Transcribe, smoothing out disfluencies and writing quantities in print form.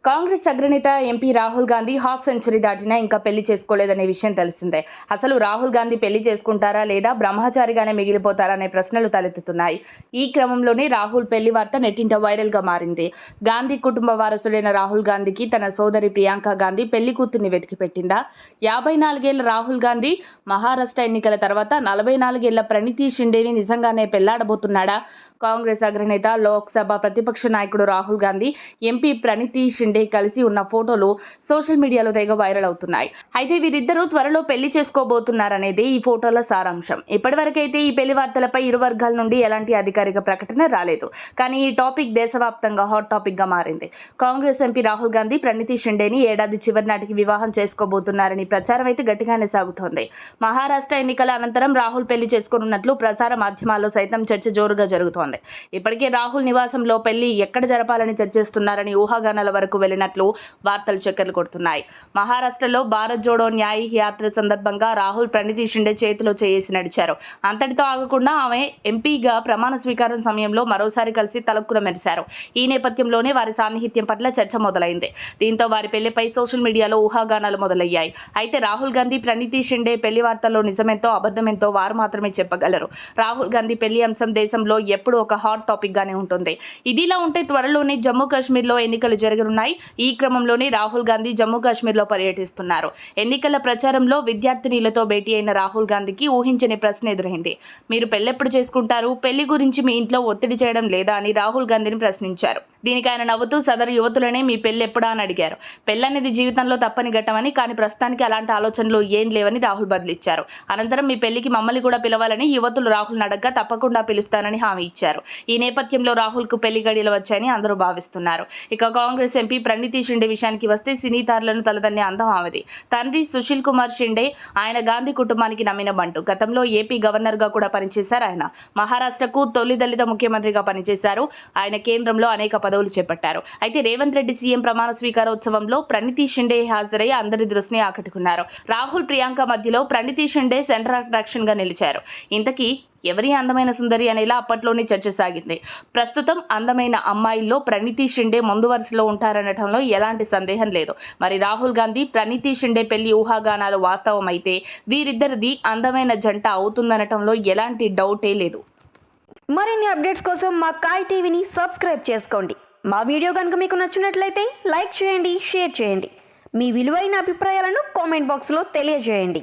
కాంగ్రెస్ అగ్రనేత MP Rahul Gandhi half century దాటినా ఇంకా పెళ్లి చేసుకోలేదనే విషయం తెలిసిందే. అసలు రాహుల్ గాంధీ పెళ్లి చేసుకుంటారా లేదా బ్రహ్మచారిగానే మిగిలిపోతారా అనే ప్రశ్నలు తలెత్తుతున్నాయి. ఈ క్రమంలోనే రాహుల్ పెళ్లి వార్త నెట్టింట వైరల్ గా మారింది. గాంధీ కుటుంబ వారసుడైన రాహుల్ గాంధీకి తన సోదరి ప్రియాంక గాంధీ పెళ్లి కూతుర్ని వెతికిపెట్టిందా? 54 ఏళ్ల రాహుల్ గాంధీ మహారాష్ట్ర ఎన్నికల తర్వాత 44 ఏళ్ల ప్రణీతి షిండేని నిజంగానే పెళ్లాడబోతున్నాడా? కాంగ్రెస్ అగ్రనేత, లోక్సభ ప్రతిపక్ష నాయకుడు రాహుల్ గాంధీ, ఎంపీ ప్రణీతి షిండే కలిసి ఉన్న ఫోటోలు సోషల్ మీడియాలో తెగ వైరల్ అవుతున్నాయి. అయితే వీరిద్దరూ త్వరలో పెళ్లి చేసుకోబోతున్నారనేదే ఈ ఫోటోల సారాంశం. ఇప్పటివరకైతే ఈ పెళ్లి వార్తలపై ఇరు వర్గాల నుండి ఎలాంటి అధికారిక ప్రకటన రాలేదు. కానీ ఈ టాపిక్ దేశవ్యాప్తంగా హాట్ టాపిక్ గా మారింది. కాంగ్రెస్ ఎంపీ రాహుల్ గాంధీ ప్రణీతి షిండేని ఏడాది చివరి నాటికి వివాహం చేసుకోబోతున్నారని ప్రచారం అయితే గట్టిగానే సాగుతోంది. మహారాష్ట్ర ఎన్నికల అనంతరం రాహుల్ పెళ్లి చేసుకోనున్నట్లు ప్రసార మాధ్యమాల్లో సైతం చర్చ జోరుగా జరుగుతోంది. ఇప్పటికే రాహుల్ నివాసంలో పెళ్లి ఎక్కడ జరపాలని చర్చిస్తున్నారని ఊహాగానాల వరకు వెళ్లినట్లు వార్తలు చక్కర్లు కొడుతున్నాయి. మహారాష్ట్రలో భారత్ జోడో న్యాయ్ యాత్ర సందర్భంగా రాహుల్ ప్రణీతి షిండే చేతిలో చేసి నడిచారు. అంతటితో ఆగకుండా ఆమె ఎంపీగా ప్రమాణ స్వీకారం సమయంలో మరోసారి కలిసి తలక్కున మెరిశారు. ఈ నేపథ్యంలోనే వారి సాన్నిహిత్యం పట్ల చర్చ మొదలైంది. దీంతో వారి పెళ్లిపై సోషల్ మీడియాలో ఊహాగానాలు మొదలయ్యాయి. అయితే రాహుల్ గాంధీ ప్రణీతి షిండే పెళ్లి వార్తల్లో నిజమెంతో అబద్ధమెంతో వారు మాత్రమే చెప్పగలరు. రాహుల్ గాంధీ పెళ్లి అంశం దేశంలో ఎప్పుడు ఒక హాట్ టాపిక్ గానే ఉంటుంది. ఇదిలా ఉంటే త్వరలోనే జమ్మూ కాశ్మీర్లో ఎన్నికలు జరగనున్నాయి. ఈ క్రమంలోనే రాహుల్ గాంధీ జమ్మూ కాశ్మీర్లో పర్యటిస్తున్నారు. ఎన్నికల ప్రచారంలో విద్యార్థినిలతో భేటీ అయిన రాహుల్ గాంధీకి ఊహించని ప్రశ్న ఎదురైంది. మీరు పెళ్లెప్పుడు చేసుకుంటారు? పెళ్లి గురించి మీ ఇంట్లో ఒత్తిడి చేయడం లేదా అని రాహుల్ గాంధీని ప్రశ్నించారు. దీనికి ఆయన నవ్వుతూ సదరు యువతులనే మీ పెళ్లెప్పుడా అని అడిగారు. పెళ్లనేది జీవితంలో తప్పని ఘట్టమని, కానీ ప్రస్తుతానికి అలాంటి ఆలోచనలు ఏం లేవని రాహుల్ బదిలిచ్చారు. అనంతరం మీ పెళ్లికి మమ్మల్ని కూడా పిలవాలని యువతులు రాహుల్ అడగ్గా తప్పకుండా పిలుస్తానని హామీ ఇచ్చారు. ఈ నేపథ్యంలో రాహుల్ కు పెళ్లి గడియలు వచ్చాయని అందరూ భావిస్తున్నారు. ఇక కాంగ్రెస్ ఎంపీ ప్రణీతి షిండే విషయానికి వస్తే సినీ తారలను తలదన్నే అందం ఆమెది. తండ్రి సుశీల్ కుమార్ షిండే ఆయన గాంధీ కుటుంబానికి నమ్మిన బంటు. గతంలో ఏపీ గవర్నర్ గా కూడా పనిచేశారు. ఆయన మహారాష్ట్రకు తొలి దళిత ముఖ్యమంత్రిగా పనిచేశారు. ఆయన కేంద్రంలో అనేక పదవులు చేపట్టారు. అయితే రేవంత్ రెడ్డి సీఎం ప్రమాణ స్వీకారోత్సవంలో ప్రణీతి షిండే హాజరై అందరి దృష్టిని ఆకట్టుకున్నారు. రాహుల్, ప్రియాంక మధ్యలో ప్రణీతి షిండే సెంటర్ అట్రాక్షన్ గా నిలిచారు. ఇంతకీ ఎవరి అందమైన సుందరి అనేలా అప్పట్లోనే చర్చ సాగింది. ప్రస్తుతం అందమైన అమ్మాయిల్లో ప్రణీతి షిండే ముందు వరుసలో ఉంటారనటంలో ఎలాంటి సందేహం లేదు. మరి రాహుల్ గాంధీ, ప్రణీతి షిండే పెళ్లి ఊహాగానాలు వాస్తవమైతే వీరిద్దరిది అందమైన జంట అవుతుందనటంలో ఎలాంటి డౌటే లేదు. మరిన్ని అప్డేట్స్ కోసం మా కాయ్ టీవీని సబ్స్క్రైబ్ చేసుకోండి. మా వీడియో కనుక మీకు నచ్చినట్లయితే లైక్ చేయండి, షేర్ చేయండి. మీ విలువైన అభిప్రాయాలను కామెంట్ బాక్స్లో తెలియజేయండి.